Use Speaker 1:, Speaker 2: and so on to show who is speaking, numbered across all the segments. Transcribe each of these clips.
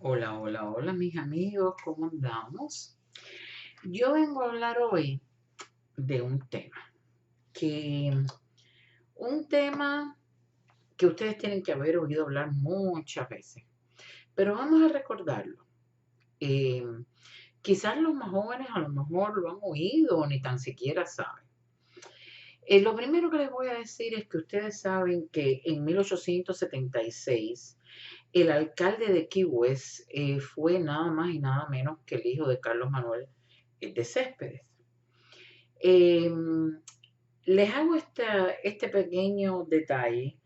Speaker 1: Hola, hola, hola mis amigos, ¿cómo andamos? Yo vengo a hablar hoy de que, un tema que ustedes tienen que haber oído hablar muchas veces, pero vamos a recordarlo. Eh, Quizás los más jóvenes a lo mejor lo han oído o ni tan siquiera saben. Lo primero que les voy a decir es que ustedes saben que en 1876 el alcalde de Key West fue nada más y nada menos que el hijo de Carlos Manuel de Céspedes. Em, Les hago este pequeño detalle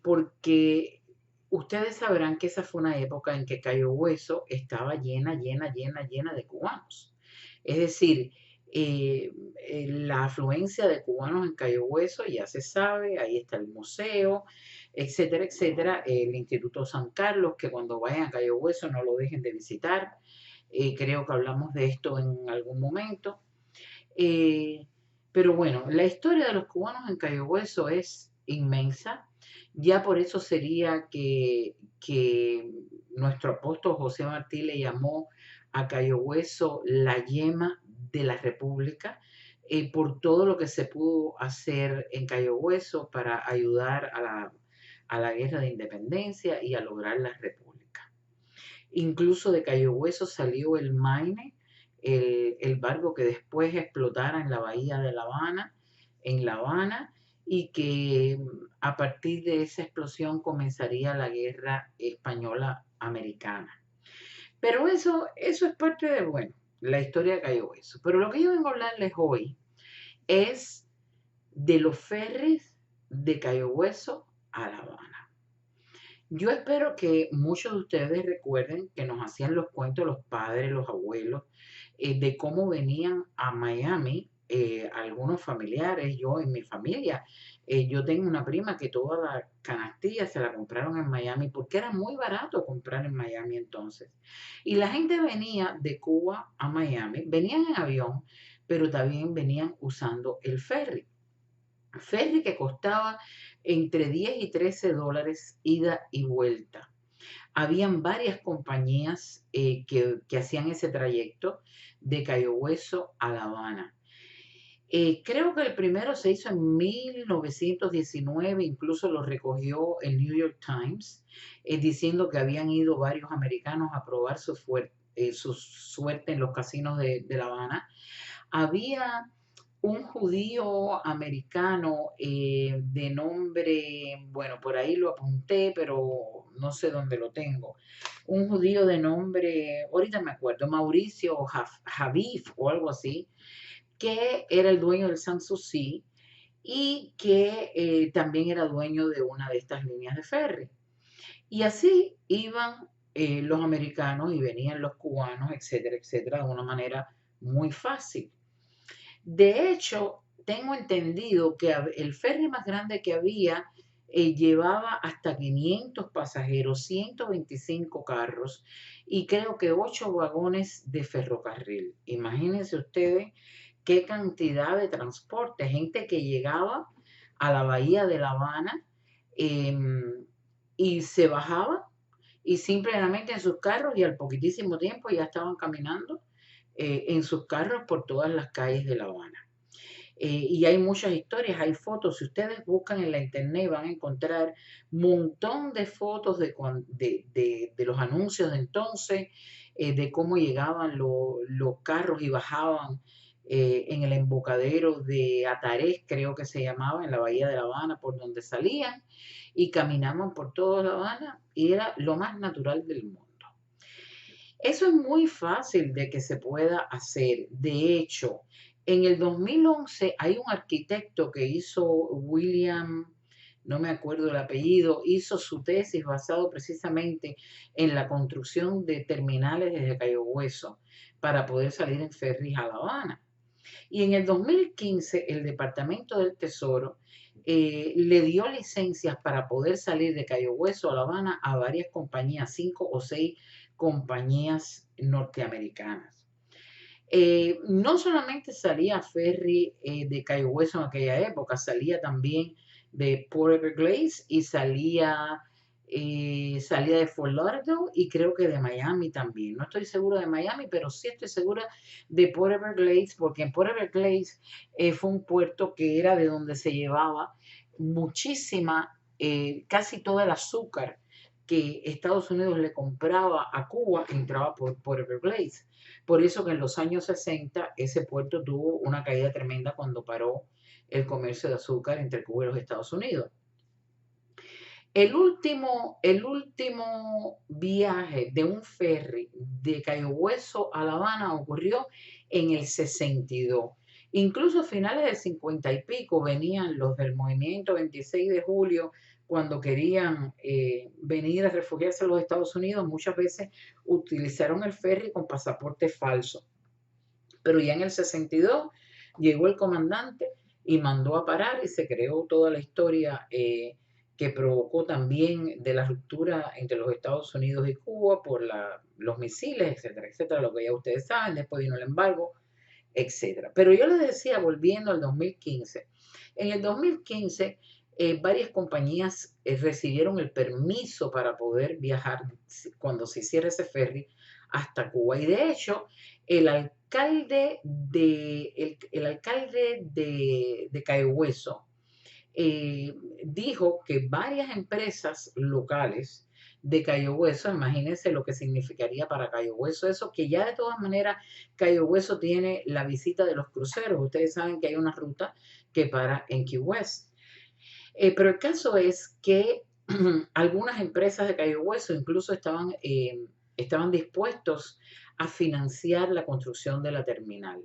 Speaker 1: porque ustedes sabrán que esa fue una época en que Cayo Hueso estaba llena de cubanos. Es decir, la afluencia de cubanos en Cayo Hueso ya se sabe, ahí está el museo, etcétera, etcétera. El Instituto San Carlos, que cuando vayan a Cayo Hueso no lo dejen de visitar. Creo que hablamos de esto en algún momento. Eh, pero bueno, la historia de los cubanos en Cayo Hueso es inmensa. Ya por eso sería que nuestro apóstol José Martí le llamó a Cayo Hueso la yema de la República, por todo lo que se pudo hacer en Cayo Hueso para ayudar a la guerra de independencia y a lograr la República. Incluso de Cayo Hueso salió el Maine, el barco que después explotara en la bahía de La Habana, en La Habana, y que a partir de esa explosión comenzaría la guerra española americana. Pero eso es parte de, bueno, la historia de Cayo Hueso. Pero lo que yo vengo a hablarles hoy es de los ferries de Cayo Hueso a La Habana. Yo espero que muchos de ustedes recuerden que nos hacían los cuentos los padres, los abuelos, de cómo venían a Miami algunos familiares, yo en mi familia. Yo tengo una prima que toda la canastilla se la compraron en Miami porque era muy barato comprar en Miami entonces. Y la gente venía de Cuba a Miami, venían en avión, pero también venían usando el ferry. Ferry que costaba entre 10 y 13 dólares ida y vuelta. Habían varias compañías que hacían ese trayecto de Cayo Hueso a La Habana. Creo que el primero se hizo en 1919, incluso lo recogió el New York Times, diciendo que habían ido varios americanos a probar su suerte en los casinos de La Habana. Había un judío americano de nombre, bueno, por ahí lo apunté, pero no sé dónde lo tengo. Un judío de nombre, ahorita me acuerdo, Mauricio Javif o algo así, que era el dueño del Sanssouci y que también era dueño de una de estas líneas de ferry. Y así iban los americanos y venían los cubanos, etcétera, etcétera, de una manera muy fácil. De hecho, tengo entendido que el ferry más grande que había llevaba hasta 500 pasajeros, 125 carros y creo que 8 vagones de ferrocarril. Imagínense ustedes qué cantidad de transporte, gente que llegaba a la bahía de La Habana y se bajaba y simplemente en sus carros y al poquitísimo tiempo ya estaban caminando en sus carros por todas las calles de La Habana. Y hay muchas historias, hay fotos. Si ustedes buscan en la internet van a encontrar un montón de fotos de los anuncios de entonces, de cómo llegaban los carros y bajaban en el embocadero de Atarés, creo que se llamaba, en la bahía de La Habana, por donde salían, y caminaban por toda La Habana, y era lo más natural del mundo. Eso es muy fácil de que se pueda hacer. De hecho, en el 2011 hay un arquitecto que hizo William, no me acuerdo el apellido, hizo su tesis basado precisamente en la construcción de terminales desde Cayo Hueso para poder salir en ferries a La Habana. Y en el 2015 el Departamento del Tesoro le dio licencias para poder salir de Cayo Hueso a La Habana a varias compañías, 5 o 6 compañías norteamericanas. No solamente salía ferry de Cayo Hueso en aquella época, salía también de Port Everglades y salía salía de Fort Lauderdale y creo que de Miami también. No estoy segura de Miami, pero sí estoy segura de Port Everglades, porque en Port Everglades fue un puerto que era de donde se llevaba muchísima, casi todo el azúcar que Estados Unidos le compraba a Cuba entraba por Port Everglades. Por eso que en los años 60 ese puerto tuvo una caída tremenda cuando paró el comercio de azúcar entre Cuba y los Estados Unidos. El último viaje de un ferry de Cayo Hueso a La Habana ocurrió en el 62. Incluso a finales del 50 y pico venían los del movimiento 26 de julio cuando querían venir a refugiarse a los Estados Unidos. Muchas veces utilizaron el ferry con pasaporte falso. Pero ya en el 62 llegó el comandante y mandó a parar y se creó toda la historia que provocó también de la ruptura entre los Estados Unidos y Cuba por los misiles, etcétera, etcétera, lo que ya ustedes saben, después vino el embargo, etcétera. Pero yo les decía, volviendo al 2015, en el 2015 varias compañías recibieron el permiso para poder viajar cuando se hiciera ese ferry hasta Cuba. Y de hecho, el alcalde de Cayo Hueso eh, dijo que varias empresas locales de Cayo Hueso, imagínense lo que significaría para Cayo Hueso eso, que ya de todas maneras Cayo Hueso tiene la visita de los cruceros. Ustedes saben que hay una ruta que para en Key West. Pero el caso es que algunas empresas de Cayo Hueso incluso estaban dispuestos a financiar la construcción de la terminal.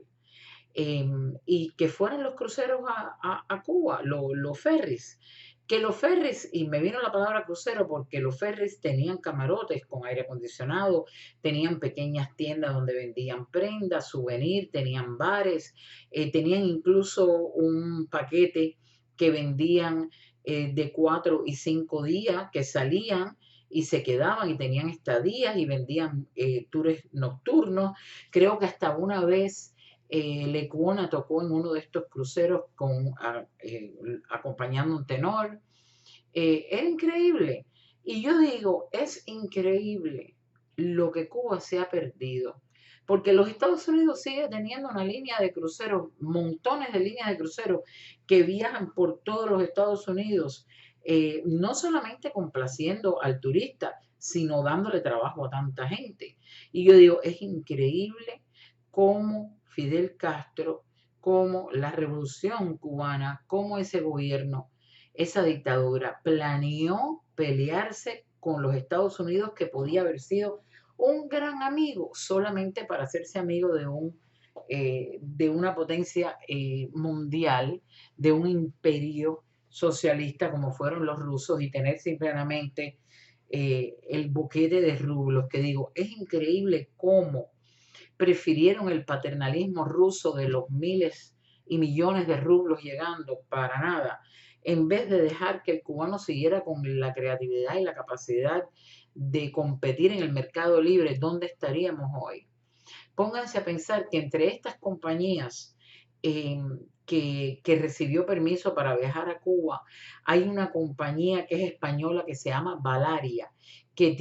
Speaker 1: Y que fueran los cruceros a Cuba, los ferries. Que los ferries, y me vino la palabra crucero porque los ferries tenían camarotes con aire acondicionado, tenían pequeñas tiendas donde vendían prendas, souvenirs, tenían bares, tenían incluso un paquete que vendían de 4 y 5 días que salían y se quedaban y tenían estadías y vendían tours nocturnos. Creo que hasta una vez Lecuona tocó en uno de estos cruceros acompañando un tenor. Era increíble. Y yo digo, es increíble lo que Cuba se ha perdido. Porque los Estados Unidos sigue teniendo una línea de cruceros, montones de líneas de cruceros que viajan por todos los Estados Unidos, no solamente complaciendo al turista, sino dándole trabajo a tanta gente. Y yo digo, es increíble cómo Fidel Castro, cómo la revolución cubana, cómo ese gobierno, esa dictadura planeó pelearse con los Estados Unidos, que podía haber sido un gran amigo solamente para hacerse amigo de una potencia mundial, de un imperio socialista como fueron los rusos, y tener simplemente el boquete de rublos, que digo, es increíble cómo prefirieron el paternalismo ruso de los miles y millones de rublos llegando para nada, en vez de dejar que el cubano siguiera con la creatividad y la capacidad de competir en el mercado libre. ¿Dónde estaríamos hoy? Pónganse a pensar que entre estas compañías que recibió permiso para viajar a Cuba, hay una compañía que es española que se llama Valaria, que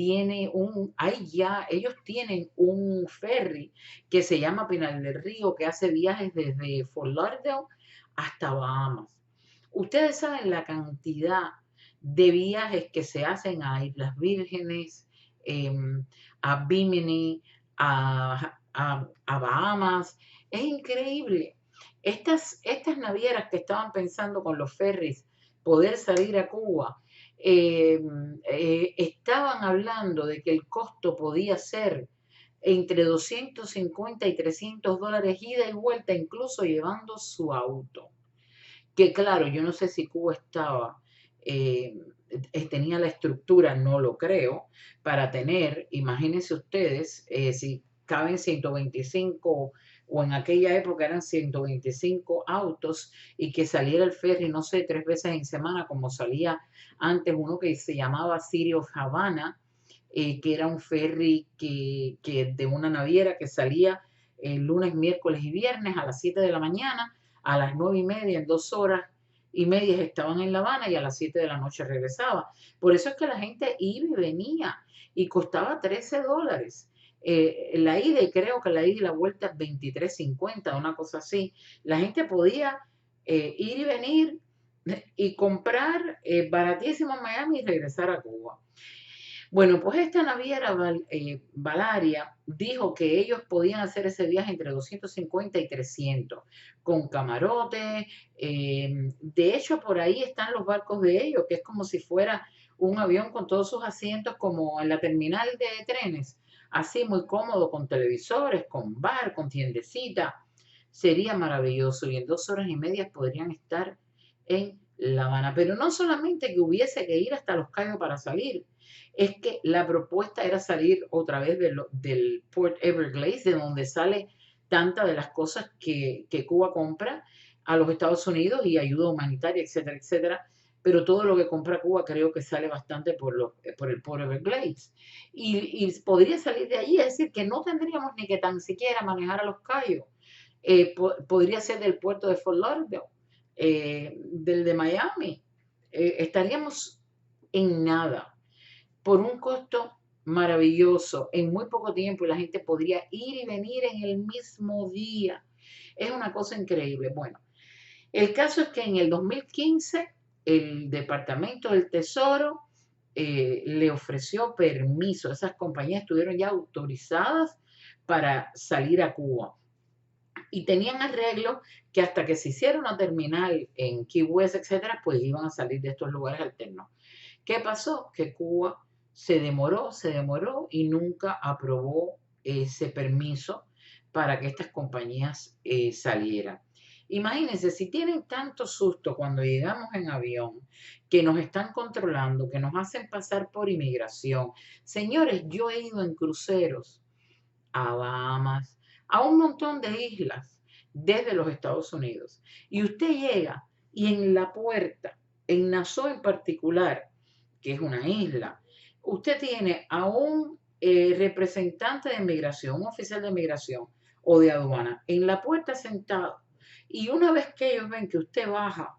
Speaker 1: ellos tienen un ferry que se llama Pinal del Río, que hace viajes desde Fort Lauderdale hasta Bahamas. Ustedes saben la cantidad de viajes que se hacen a Islas Vírgenes, a Bimini, a Bahamas. Es increíble. Estas navieras que estaban pensando con los ferries poder salir a Cuba, estaban hablando de que el costo podía ser entre 250 y $300 ida y vuelta, incluso llevando su auto. Que claro, yo no sé si Cuba eh, tenía la estructura, no lo creo, para tener, imagínense ustedes, si caben 125, o en aquella época eran 125 autos, y que saliera el ferry, no sé, 3 veces en semana, como salía antes uno que se llamaba City of Havana, que era un ferry que de una naviera que salía lunes, miércoles y viernes a las 7 de la mañana, a las 9:30, en 2 horas, 2:30 estaban en La Habana y a las 7 de la noche regresaba. Por eso es que la gente iba y venía y costaba $13. La ida, y creo que la ida y la vuelta 23.50, una cosa así. La gente podía ir y venir y comprar baratísimo en Miami y regresar a Cuba. Bueno, pues esta naviera Valaria dijo que ellos podían hacer ese viaje entre 250 y 300, con camarote. De hecho, por ahí están los barcos de ellos, que es como si fuera un avión con todos sus asientos, como en la terminal de trenes, así muy cómodo, con televisores, con bar, con tiendecita. Sería maravilloso y en 2 horas y media podrían estar en La Habana. Pero no solamente que hubiese que ir hasta Los Cayos para salir, es que la propuesta era salir otra vez del Port Everglades, de donde sale tantas de las cosas que Cuba compra a los Estados Unidos y ayuda humanitaria, etcétera, etcétera. Pero todo lo que compra Cuba creo que sale bastante por el Port Everglades. Y podría salir de allí, es decir, que no tendríamos ni que tan siquiera manejar a Los Cayos. Podría ser del puerto de Fort Lauderdale, del de Miami. Estaríamos en nada por un costo maravilloso en muy poco tiempo y la gente podría ir y venir en el mismo día. Es una cosa increíble. Bueno, el caso es que en el 2015 el Departamento del Tesoro le ofreció permiso. Esas compañías estuvieron ya autorizadas para salir a Cuba y tenían arreglos que hasta que se hiciera una terminal en Key West, etcétera, pues iban a salir de estos lugares alternos. ¿Qué pasó? Que Cuba se demoró y nunca aprobó ese permiso para que estas compañías salieran. Imagínense, si tienen tanto susto cuando llegamos en avión, que nos están controlando, que nos hacen pasar por inmigración. Señores, yo he ido en cruceros a Bahamas, a un montón de islas desde los Estados Unidos. Y usted llega y en la puerta, en Nassau en particular, que es una isla, usted tiene a un representante de migración, un oficial de migración o de aduana, en la puerta sentado. Y una vez que ellos ven que usted baja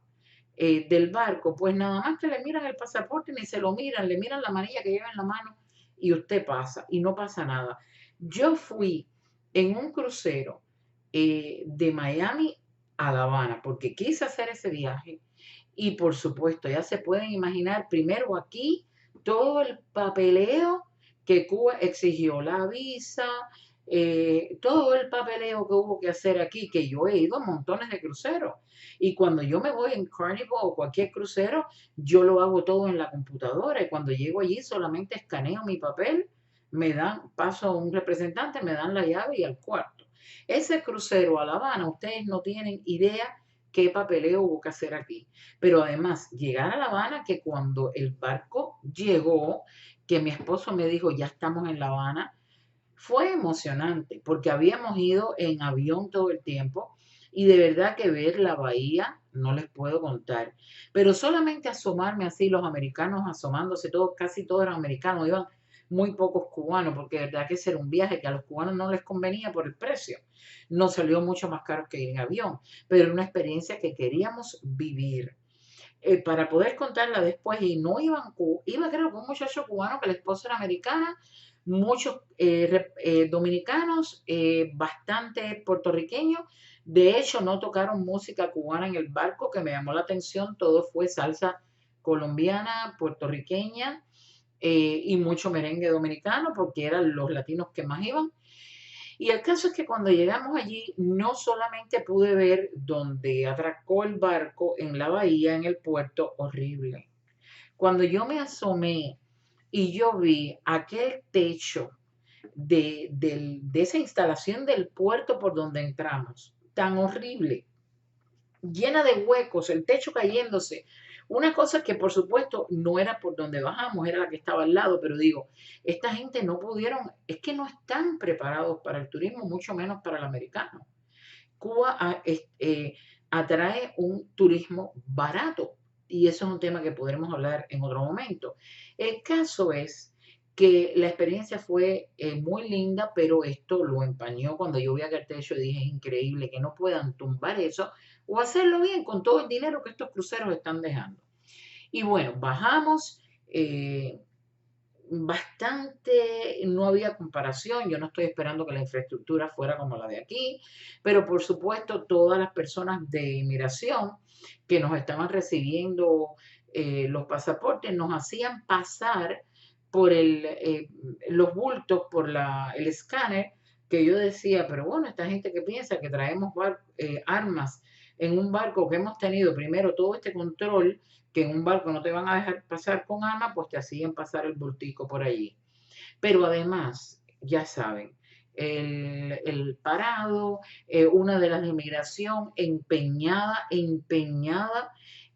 Speaker 1: del barco, pues nada más que le miran el pasaporte, ni se lo miran, le miran la manilla que lleva en la mano y usted pasa y no pasa nada. Yo fui en un crucero de Miami a La Habana porque quise hacer ese viaje y por supuesto ya se pueden imaginar primero aquí todo el papeleo que Cuba exigió, la visa, todo el papeleo que hubo que hacer aquí, que yo he ido a montones de cruceros. Y cuando yo me voy en Carnival o cualquier crucero, yo lo hago todo en la computadora y cuando llego allí solamente escaneo mi papel, me dan, paso a un representante, me dan la llave y al cuarto. Ese crucero a La Habana, ustedes no tienen idea qué papeleo hubo que hacer aquí. Pero además, llegar a La Habana, que cuando el barco llegó, que mi esposo me dijo, ya estamos en La Habana, fue emocionante, porque habíamos ido en avión todo el tiempo y de verdad que ver la bahía no les puedo contar. Pero solamente asomarme así, los americanos asomándose, todos, casi todos eran americanos, iban muy pocos cubanos, porque de verdad que ese era un viaje que a los cubanos no les convenía por el precio. No salió mucho más caro que ir en avión, pero era una experiencia que queríamos vivir. Para poder contarla después, y no iban, iba creo que un muchacho cubano que la esposa era americana, muchos dominicanos, bastante puertorriqueños. De hecho, no tocaron música cubana en el barco, que me llamó la atención, todo fue salsa colombiana, puertorriqueña y mucho merengue dominicano, porque eran los latinos que más iban. Y el caso es que cuando llegamos allí, no solamente pude ver donde atracó el barco en la bahía, en el puerto, horrible. Cuando yo me asomé y yo vi aquel techo de esa instalación del puerto por donde entramos, tan horrible, llena de huecos, el techo cayéndose. Una cosa que por supuesto no era por donde bajamos, era la que estaba al lado, pero digo, esta gente no pudieron, es que no están preparados para el turismo, mucho menos para el americano. Cuba atrae un turismo barato y eso es un tema que podremos hablar en otro momento. El caso es que la experiencia fue muy linda, pero esto lo empañó cuando yo vi aquel techo y dije, es increíble que no puedan tumbar eso o hacerlo bien con todo el dinero que estos cruceros están dejando. Y bueno, bajamos bastante, no había comparación, yo no estoy esperando que la infraestructura fuera como la de aquí, pero por supuesto todas las personas de inmigración que nos estaban recibiendo los pasaportes nos hacían pasar por los bultos, por el escáner, que yo decía, pero bueno, esta gente que piensa que traemos armas en un barco que hemos tenido primero todo este control, que en un barco no te van a dejar pasar con armas, pues te hacían pasar el bultico por allí. Pero además, ya saben, el parado, una de las de inmigración empeñada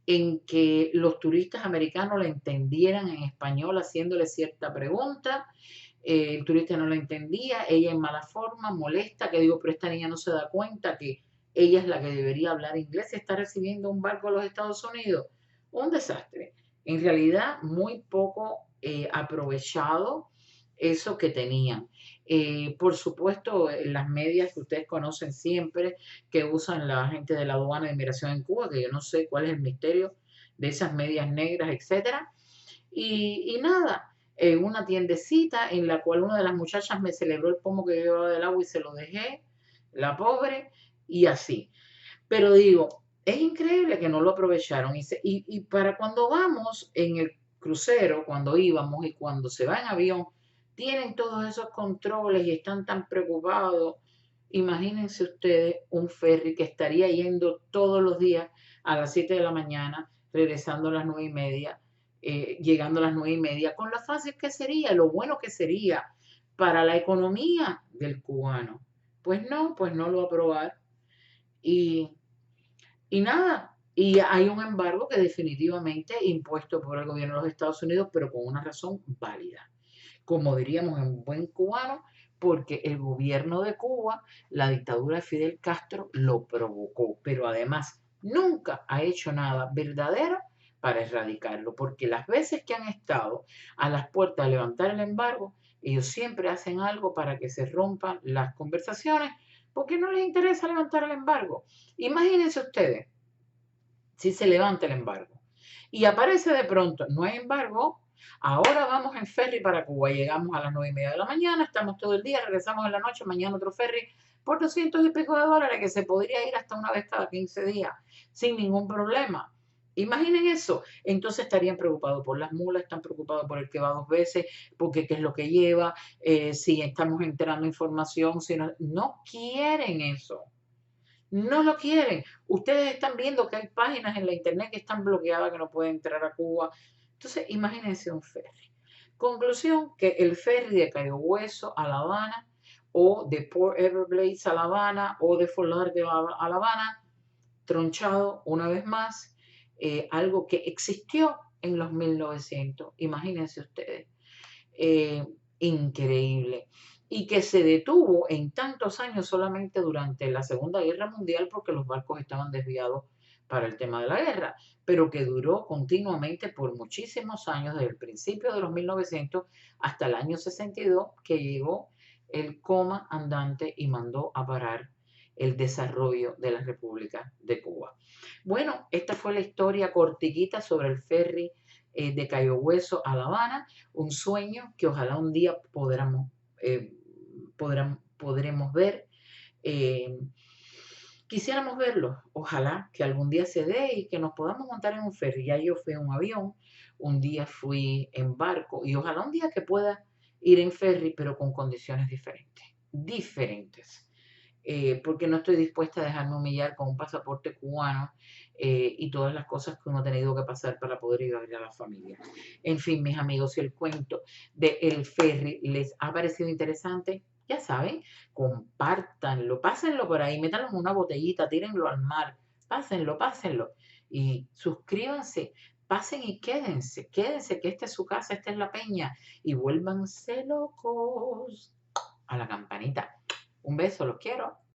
Speaker 1: en que los turistas americanos la entendieran en español haciéndole cierta pregunta. El turista no la entendía, ella en mala forma, molesta, que digo, pero esta niña no se da cuenta que ella es la que debería hablar inglés, está recibiendo un barco a los Estados Unidos. Un desastre. En realidad, muy poco aprovechado eso que tenían. Por supuesto, las medias que ustedes conocen siempre, que usan la gente de la aduana de inmigración en Cuba, que yo no sé cuál es el misterio de esas medias negras, etcétera. Y nada, una tiendecita en la cual una de las muchachas me celebró el pomo que yo llevaba del agua y se lo dejé, la pobre, y así. Pero digo, es increíble que no lo aprovecharon. Y para cuando vamos en el crucero, cuando íbamos y cuando se va en avión, tienen todos esos controles y están tan preocupados. Imagínense ustedes un ferry que estaría yendo todos los días a las 7 de la mañana, regresando a las 9:30, llegando a las 9:30, con lo fácil que sería, lo bueno que sería para la economía del cubano. Pues no lo aprobaron. Y y nada, y hay un embargo que definitivamente impuesto por el gobierno de los Estados Unidos, pero con una razón válida. Como diríamos en buen cubano, porque el gobierno de Cuba, la dictadura de Fidel Castro, lo provocó, pero además nunca ha hecho nada verdadero para erradicarlo, porque las veces que han estado a las puertas a levantar el embargo, ellos siempre hacen algo para que se rompan las conversaciones, porque no les interesa levantar el embargo. Imagínense ustedes si se levanta el embargo. Y aparece de pronto, no hay embargo, ahora vamos en ferry para Cuba, llegamos a las 9:30 de la mañana, estamos todo el día, regresamos en la noche, mañana otro ferry por 200 y pico de dólares que se podría ir hasta una vez cada 15 días sin ningún problema. Imaginen eso. Entonces estarían preocupados por las mulas, están preocupados por el que va 2 veces, porque qué es lo que lleva, si estamos enterando información, si no, no quieren eso. No lo quieren. Ustedes están viendo que hay páginas en la internet que están bloqueadas, que no pueden entrar a Cuba. Entonces, imagínense un ferry. Conclusión, que el ferry de Cayo Hueso a La Habana, o de Port Everglades a La Habana, o de Fort Lauderdale a La Habana, tronchado una vez más, algo que existió en los 1900. Imagínense ustedes. eh, Increíble. Y que se detuvo en tantos años solamente durante la Segunda Guerra Mundial porque los barcos estaban desviados para el tema de la guerra, pero que duró continuamente por muchísimos años, desde el principio de los 1900 hasta el año 62, que llegó el coma andante y mandó a parar el desarrollo de la República de Cuba. Bueno, esta fue la historia cortiquita sobre el ferry de Cayo Hueso a La Habana, un sueño que ojalá un día podremos ver. Eh, Quisiéramos verlo, ojalá que algún día se dé y que nos podamos montar en un ferry. Ya yo fui en un avión, un día fui en barco y ojalá un día que pueda ir en ferry, pero con condiciones diferentes, porque no estoy dispuesta a dejarme humillar con un pasaporte cubano y todas las cosas que uno ha tenido que pasar para poder ir a ver a la familia. En fin, mis amigos, si el cuento de El Ferry les ha parecido interesante, ya saben, compártanlo, pásenlo por ahí, métanlo en una botellita, tírenlo al mar, pásenlo. Y suscríbanse, pasen y quédense, que esta es su casa, esta es la peña, y vuélvanse locos a la campanita. Un beso, los quiero.